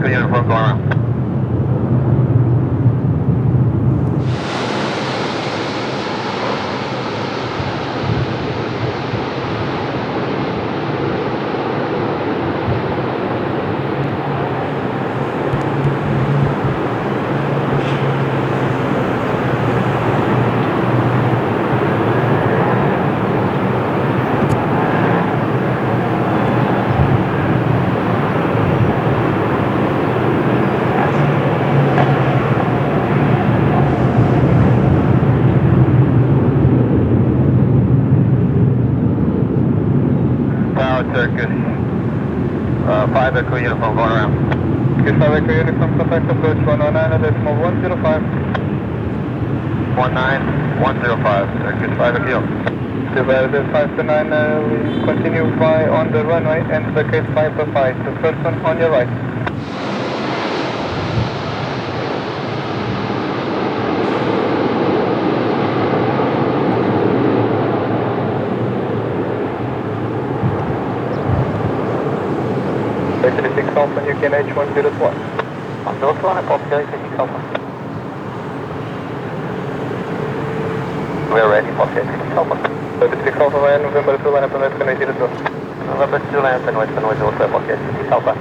Echo Uniform going around. Turkish 5 Echo Uniform going around. Turkish 5 Echo Uniform, contact approach 119.105. 19105, Turkish 5 Echo. Divided 5 to 9, we continue by on the runway and the case 5 to 5. The person on your right. A330 Alpha, you can H101. 101, copy A330 Alpha. We're ready for A330 Alpha. A330 Alpha via November 2, line up and West Canadian 2. November 2, line up and West Canadian 2, for A330 Alpha.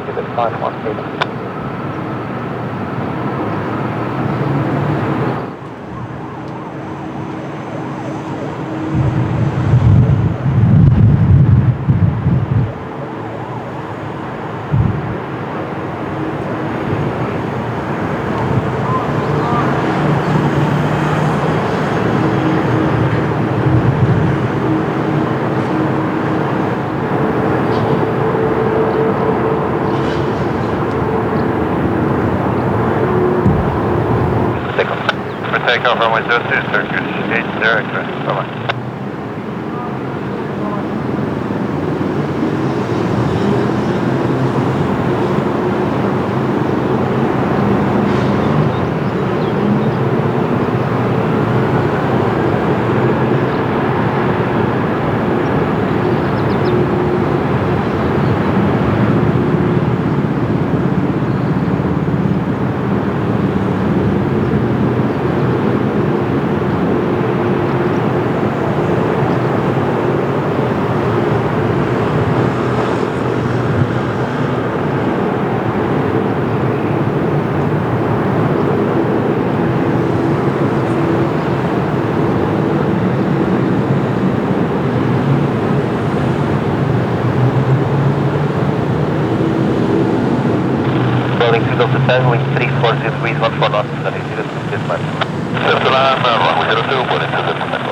Give it 518. Takeoff runway 02, Turkish 80 Express. Bye-bye. Building 207, wind 340 degrees, 14 knots, 30 dispatch. Runway 02, building 207.